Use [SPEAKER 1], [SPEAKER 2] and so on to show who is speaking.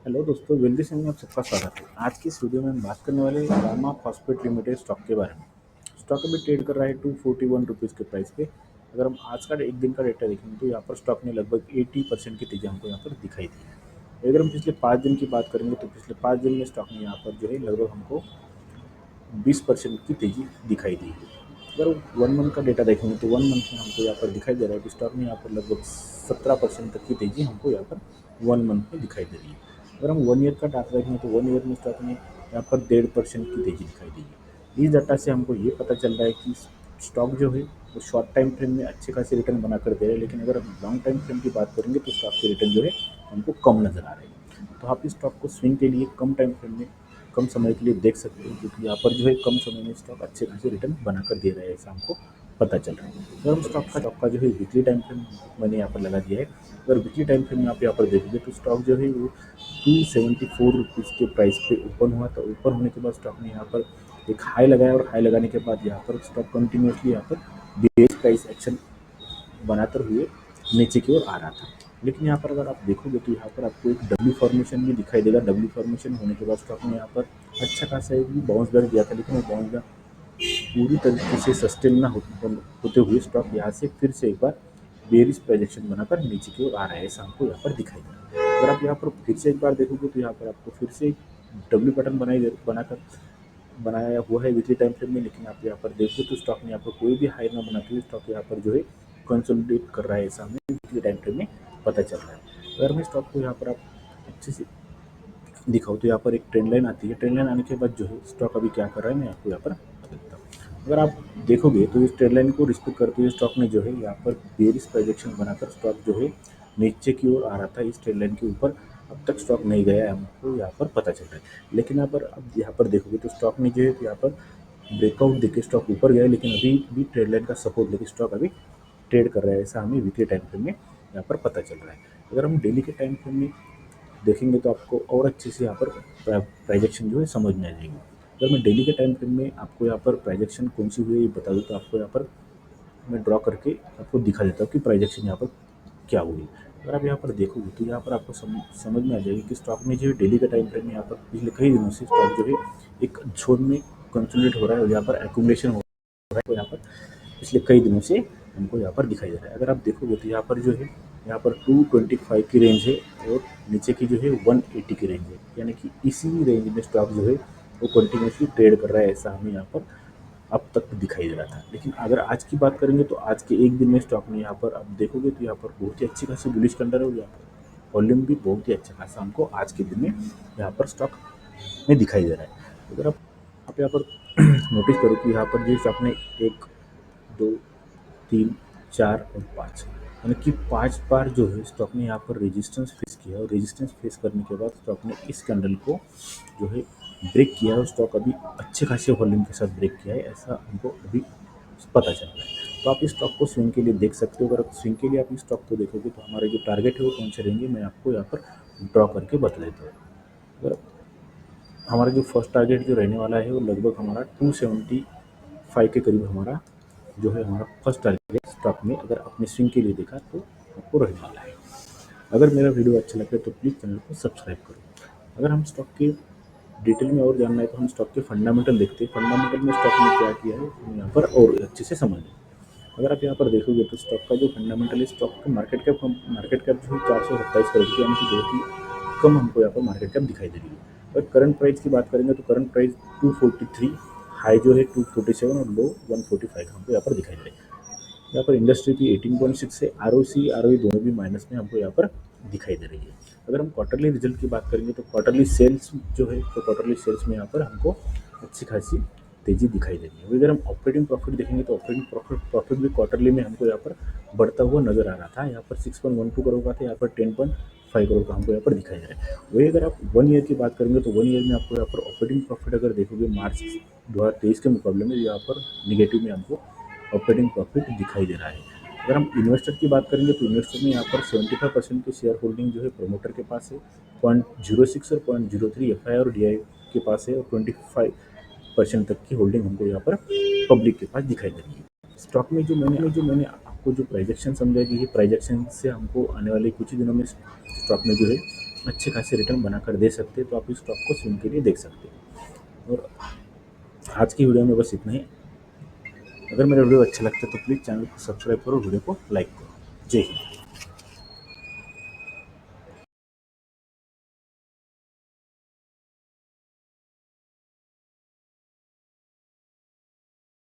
[SPEAKER 1] Hello दोस्तों, wealthy Singh में आप सबका स्वागत है। आज की इस वीडियो में हम बात करने वाले हैं रामा फॉस्फेट लिमिटेड स्टॉक के बारे में। स्टॉक अभी ट्रेड कर रहा है 241 रुपीज़ के प्राइस पे। अगर हम आज का एक दिन का डेटा देखेंगे तो यहाँ पर स्टॉक ने लगभग 80% की तेजी हमको यहाँ पर दिखाई दी है। अगर हम पिछले 5 दिन की बात करेंगे तो पिछले 5 दिन में स्टॉक ने यहाँ पर जो है लगभग हमको 20% की तेजी दिखाई दी है। अगर वन मंथ का डेटा देखेंगे तो वन मंथ में हमको यहाँ पर दिखाई दे रहा है कि स्टॉक में यहाँ पर लगभग 17% तक की तेजी हमको यहाँ पर वन मंथ में दिखाई दे रही है। अगर हम वन ईयर का डाटा देखेंगे तो वन ईयर में स्टॉक में यहाँ पर 1.5% की तेजी दिखाई दी है। इस डाटा से हमको ये पता चल रहा है कि स्टॉक जो है वो शॉर्ट टाइम फ्रेम में अच्छे खासे रिटर्न बना कर दे रहे हैं, लेकिन अगर हम लॉन्ग टाइम फ्रेम की बात करेंगे तो स्टॉक के रिटर्न जो है हमको कम नजर आ रहे हैं। तो आप इस स्टॉक को स्विंग के लिए कम टाइम फ्रेम में कम समय के लिए देख सकते हो, क्योंकि यहाँ पर जो है कम समय में स्टॉक अच्छे खासे रिटर्न बनाकर दे रहे हैं, ऐसा हमको पता चल रहा है। अगर हम स्टॉक का जो है वीकली टाइम फ्रेम मैंने यहाँ पर लगा दिया है। अगर वीकली टाइम फ्रेम में आप यहाँ पर देखोगे तो स्टॉक जो है वो 274 रुपीज़ के प्राइस पे ओपन हुआ। तो ओपन होने के बाद स्टॉक ने यहाँ पर एक हाई लगाया और हाई लगाने के बाद यहाँ पर स्टॉक कंटिन्यूसली यहाँ पर बेस प्राइस एक्शन बनाते हुए नीचे की ओर आ रहा था। लेकिन यहाँ पर अगर आप देखोगे तो यहाँ पर आपको एक डब्ल्यू फॉर्मेशन भी दिखाई देगा। डब्ल्यू फॉर्मेशन होने के बाद स्टॉक ने यहाँ पर अच्छा खासा एक बाउंस बैक दिया था, लेकिन वो बाउंस बैक पूरी तरीके से सस्टेन ना होते हुए स्टॉक यहाँ से फिर से एक बार बेरिश प्रोजेक्शन बनाकर नीचे की ओर आ रहा है, ऐसा हमको यहाँ पर दिखाई दे रहा है। अगर आप यहाँ पर फिर से एक बार देखोगे तो यहाँ पर आपको फिर से डब्ल्यू पैटर्न बनाकर बनाया हुआ है वीकली टाइम फ्रेम में, लेकिन आप यहाँ पर देखो तो स्टॉक ने यहाँ पर कोई भी हाई ना बनाते हुए स्टॉक यहाँ पर जो है कंसोलिडेट कर रहा है, ऐसा हमें वीकली टाइम फ्रेम में पता चल रहा है। अगर मैं स्टॉक को यहाँ पर आप अच्छे से दिखाओ तो यहाँ पर एक ट्रेंड लाइन आती है। ट्रेंड लाइन आने के बाद जो है स्टॉक अभी क्या कर रहा है मैं आपको यहाँ पर बता देता हूँ। अगर आप देखोगे तो इस ट्रेंड लाइन को रिस्पेक्ट करते हुए स्टॉक ने जो है यहाँ पर बेरिश प्रोजेक्शन बनाकर स्टॉक जो है नीचे की ओर आ रहा था इस ट्रेंड लाइन के ऊपर। अब तक स्टॉक नहीं गया है, हमको यहाँ पर पता चल रहा है। लेकिन यहाँ पर अब यहाँ पर देखोगे तो स्टॉक ने जो है यहाँ पर ब्रेकआउट देके स्टॉक ऊपर गया है, लेकिन अभी भी ट्रेंड लाइन का सपोर्ट लेके स्टॉक अभी ट्रेड कर रहा है, ऐसा हमें वीकली टाइम फ्रेम में यहाँ पर पता चल रहा है। अगर हम डेली के टाइम फ्रेम में देखेंगे तो आपको और अच्छे से यहाँ पर प्राइजेक्शन जो है समझ में आ जाएगी। अगर मैं डेली के टाइम फ्रेम में आपको यहाँ पर प्राइजेक्शन कौन सी हुई है ये बता दूँ तो आपको यहाँ पर मैं ड्रॉ करके आपको दिखा देता हूँ कि प्राइजेक्शन यहाँ पर क्या हुई। अगर आप यहाँ पर देखोगे तो यहाँ पर आपको समझ में आ जाएगी कि स्टॉक में जो है डेली का टाइम फ्रेम में यहाँ पर पिछले कई दिनों से स्टॉक जो है एक जोन में कंसोलिडेट हो रहा है और यहाँ पर एक्यूमुलेशन हो रहा है। तो यहाँ पर पिछले कई दिनों से हमको यहाँ पर दिखाई दे रहा है। अगर आप देखोगे तो यहाँ पर जो है यहाँ पर 225 की रेंज है और नीचे की जो है 180 की रेंज है, यानी कि इसी रेंज में स्टॉक जो है वो कंटिन्यूसली ट्रेड कर रहा है, ऐसा हमें यहाँ पर अब तक दिखाई दे रहा था। लेकिन अगर आज की बात करेंगे तो आज के एक दिन में स्टॉक में यहाँ पर आप देखोगे तो यहाँ पर बहुत ही अच्छी खासी बुलिश कैंडल है और यहाँ पर वॉल्यूम भी बहुत ही अच्छा खासा हमको आज के दिन में यहाँ पर स्टॉक में दिखाई दे रहा है। अगर आप यहाँ पर नोटिस करो कि यहाँ पर जो स्टॉक ने एक दो तीन चार और पाँच, यानी कि 5 बार जो है स्टॉक ने यहाँ पर रेजिस्टेंस फेस किया और रेजिस्टेंस फेस करने के बाद स्टॉक ने इस कैंडल को जो है ब्रेक किया और स्टॉक अभी अच्छे खासे वॉल्यूम के साथ ब्रेक किया है, ऐसा हमको अभी पता चल रहा है। तो आप इस स्टॉक को स्विंग के लिए देख सकते हो। अगर स्विंग के लिए आप इस स्टॉक को देखोगे तो हमारे जो टारगेट है वो कौन से रहेंगे मैं आपको यहाँ पर ड्रॉ करके बता देता हूँ। अगर हमारा जो फर्स्ट टारगेट जो रहने वाला है वो लगभग हमारा 275 के करीब हमारा जो है हमारा फर्स्ट टारगेट स्टॉक में अगर अपने स्विंग के लिए देखा तो आपको रहने वाला है। अगर मेरा वीडियो अच्छा लगे तो प्लीज़ चैनल को सब्सक्राइब करो। अगर हम स्टॉक के डिटेल में और जानना है तो हम स्टॉक के फंडामेंटल देखते हैं। फंडामेंटल में स्टॉक ने क्या किया है हम यहाँ पर और अच्छे से समझ लें। अगर आप यहाँ पर देखोगे तो स्टॉक का जो फंडामेंटल है, स्टॉक का मार्केट कैप जो है 427 करोड़ की, यानी कि बहुत ही कम हमको यहाँ पर मार्केट कैप दिखाई दे रही है। अगर करंट प्राइस की बात करेंगे तो करंट प्राइस 243, हाई जो है 247 और लो 145 हमको यहाँ पर दिखाई दे रहा है। यहाँ पर इंडस्ट्री की 18.6 है, आरओई दोनों भी माइनस में हमको यहाँ पर दिखाई दे रही है। अगर हम क्वार्टरली रिजल्ट की बात करेंगे तो क्वार्टरली सेल्स जो है तो क्वार्टरली सेल्स में यहाँ पर हमको अच्छी खासी तेजी दिखाई दे रही है। अगर हम ऑपरेटिंग प्रॉफिट देखेंगे तो ऑपरेटिंग प्रॉफिट भी क्वार्टरली में हमको यहाँ पर बढ़ता हुआ नजर आ रहा था। यहाँ पर 6.12 करोड़ का था, यहाँ पर 10.5 करोड़ का हमको यहाँ पर दिखाई दे रहा है। वही अगर आप वन ईयर की बात करेंगे तो वन ईयर में आपको यहाँ पर ऑपरेटिंग प्रॉफिट अगर देखोगे मार्च 2023 के मुकाबले में यहाँ पर निगेटिव में हमको ऑपरेटिंग प्रॉफिट दिखाई दे रहा है। अगर हम इन्वेस्टर की बात करेंगे तो इन्वेस्टर में यहाँ पर 75% की शेयर होल्डिंग जो है प्रोमोटर के पास है, 0.06 और 0.03 एफआई और डीआई के पास है और 25% तक की होल्डिंग हमको यहाँ पर पब्लिक के पास दिखाई दे रही है। स्टॉक में जो मैंने आपको जो प्राइजेक्शन समझाई गई है, प्राइजेक्शन से हमको आने वाले कुछ ही दिनों में स्टॉक में जो है अच्छे खासे रिटर्न बनाकर दे सकते हैं, तो आप इस स्टॉक को स्विंग के लिए देख सकते हैं। और आज की वीडियो में बस इतना ही। अगर मेरा वीडियो अच्छा लगता है तो प्लीज़ चैनल को सब्सक्राइब करो, वीडियो को लाइक करो। जय हिंद।